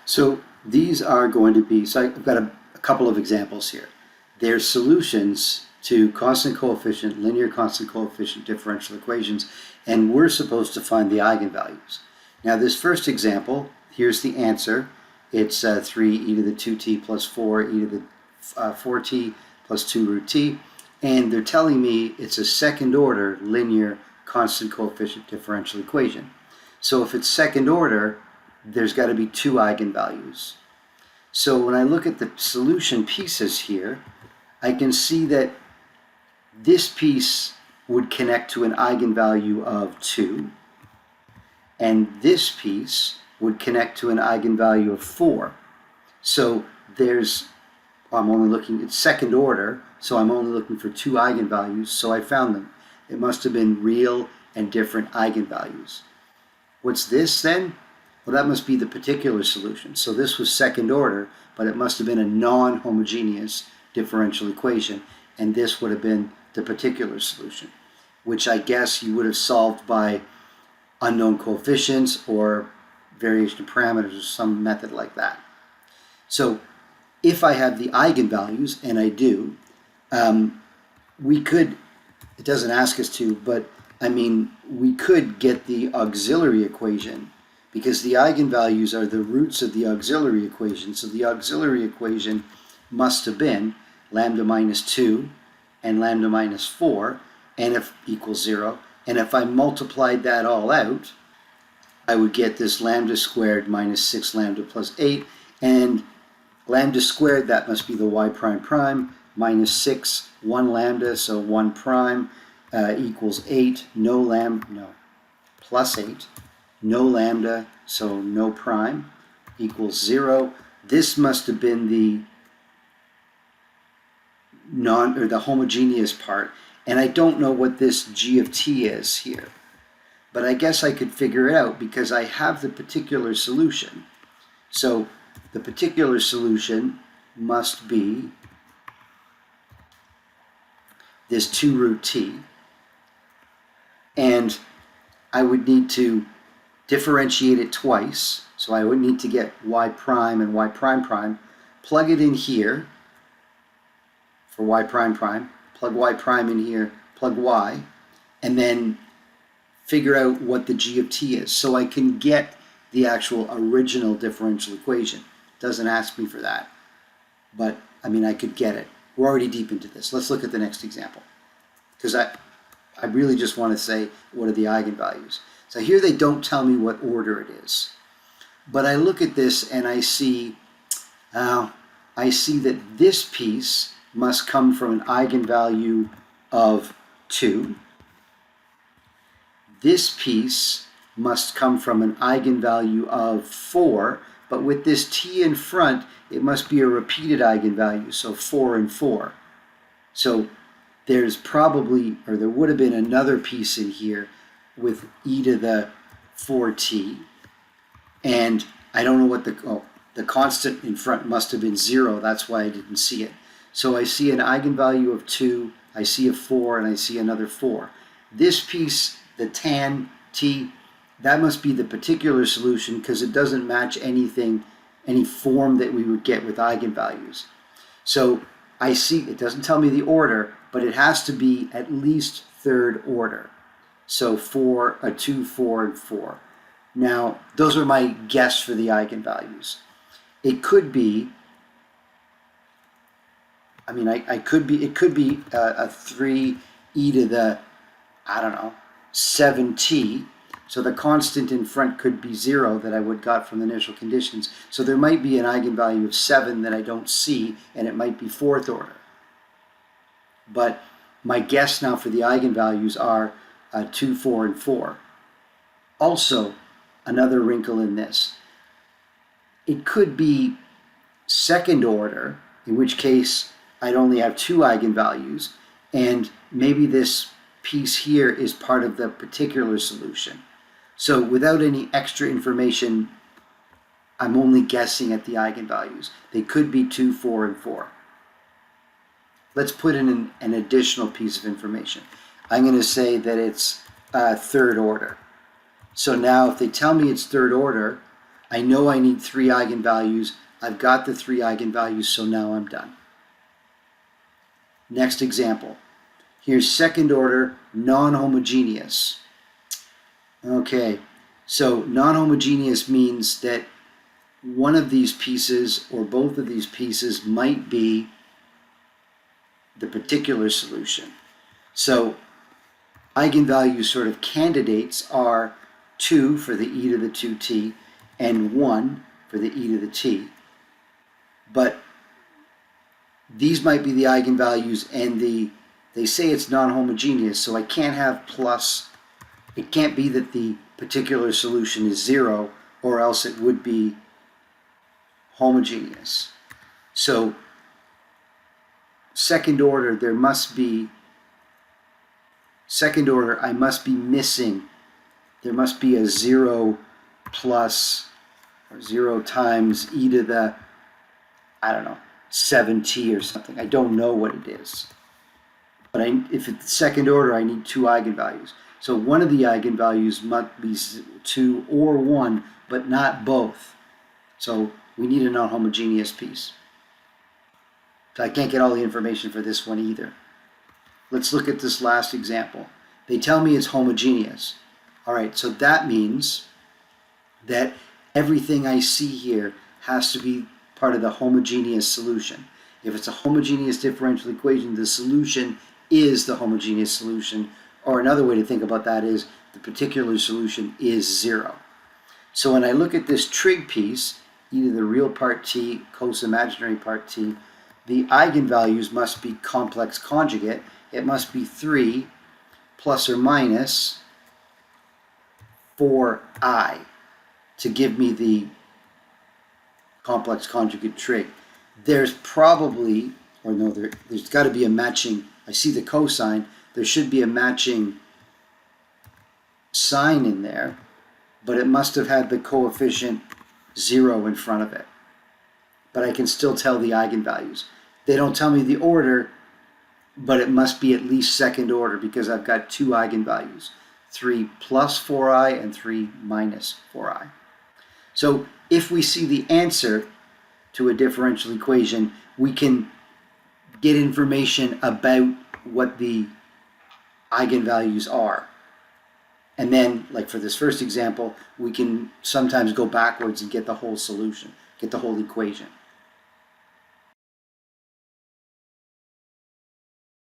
So these are going to be, so I've got a couple of examples here. They're solutions to constant coefficient, linear constant coefficient differential equations, and we're supposed to find the eigenvalues. Now this first example, here's the answer. It's 3 e to the 2t plus 4 e to the 4t plus 2 root t, and they're telling me it's a second order linear constant coefficient differential equation. So if it's second order, there's got to be two eigenvalues. So when I look at the solution pieces here, I can see that this piece would connect to an eigenvalue of 2, and this piece would connect to an eigenvalue of 4. So I'm only looking at second order, so I'm only looking for two eigenvalues, so I found them. It must have been real and different eigenvalues. What's this then? Well, that must be the particular solution. So this was second order, but it must have been a non-homogeneous differential equation, and this would have been the particular solution, which I guess you would have solved by unknown coefficients or variation of parameters or some method like that. So if I have the eigenvalues, and I do, we could, it doesn't ask us to, but I mean, we could get the auxiliary equation, because the eigenvalues are the roots of the auxiliary equation. So the auxiliary equation must have been lambda minus 2 and lambda minus 4 and if equals 0. And if I multiplied that all out, I would get this lambda squared minus 6 lambda plus 8. And lambda squared, that must be the y prime prime, minus 6, 1 lambda, so 1 prime, equals 8, plus 8. No lambda, so no prime, equals 0. This must have been the the homogeneous part, and I don't know what this g of t is here, but I guess I could figure it out because I have the particular solution. So the particular solution must be this 2 root t, and I would need to differentiate it twice, so I would need to get y prime and y prime prime, plug it in here for y prime prime, plug y prime in here, plug y, and then figure out what the g of t is, so I can get the actual original differential equation. It doesn't ask me for that, but I mean, I could get it. We're already deep into this. Let's look at the next example, because I really just want to say, what are the eigenvalues? So here they don't tell me what order it is, but I look at this and I see that this piece must come from an eigenvalue of 2. This piece must come from an eigenvalue of 4, but with this t in front, it must be a repeated eigenvalue, so 4 and 4. So there's probably, or there would have been another piece in here with e to the 4t, and I don't know what the constant in front must have been 0, that's why I didn't see it. So I see an eigenvalue of 2, I see a 4, and I see another 4. This piece, the tan t, that must be the particular solution because it doesn't match anything, any form that we would get with eigenvalues. So I see, it doesn't tell me the order, but it has to be at least third order. So 2, 4, and 4. Now, those are my guess for the eigenvalues. It could be, I mean, it could be a 3 e to the, 7t. So the constant in front could be 0 that I would got from the initial conditions. So there might be an eigenvalue of 7 that I don't see, and it might be fourth order. But my guess now for the eigenvalues are 2, 4, and 4. Also, another wrinkle in this. It could be second order, in which case I'd only have 2 eigenvalues, and maybe this piece here is part of the particular solution. So without any extra information, I'm only guessing at the eigenvalues. They could be 2, 4, and 4. Let's put in an additional piece of information. I'm going to say that it's third order. So now if they tell me it's third order, I know I need 3 eigenvalues. I've got the 3 eigenvalues, so now I'm done. Next example. Here's second order non-homogeneous. Okay, so non-homogeneous means that one of these pieces or both of these pieces might be the particular solution. So eigenvalue sort of candidates are 2 for the e to the 2t and 1 for the e to the t. But these might be the eigenvalues, and they say it's non-homogeneous, so I can't have plus. It can't be that the particular solution is 0, or else it would be homogeneous. So second order, I must be missing. There must be a 0 plus or 0 times e to the, I don't know, 7t or something. I don't know what it is. But if it's second order, I need 2 eigenvalues. So one of the eigenvalues must be 2 or 1, but not both. So we need a non-homogeneous piece. So I can't get all the information for this one either. Let's look at this last example. They tell me it's homogeneous. All right, so that means that everything I see here has to be part of the homogeneous solution. If it's a homogeneous differential equation, the solution is the homogeneous solution. Or another way to think about that is the particular solution is 0. So when I look at this trig piece, e to the real part t, cos imaginary part t, the eigenvalues must be complex conjugate. It must be 3 plus or minus 4i to give me the complex conjugate trig. There's probably, or no, there's got to be a matching, I see the cosine, there should be a matching sign in there, but it must have had the coefficient 0 in front of it. But I can still tell the eigenvalues. They don't tell me the order, but it must be at least second order because I've got 2 eigenvalues, 3 plus 4i and 3 minus 4i. So if we see the answer to a differential equation, we can get information about what the eigenvalues are. And then, like for this first example, we can sometimes go backwards and get the whole solution, get the whole equation.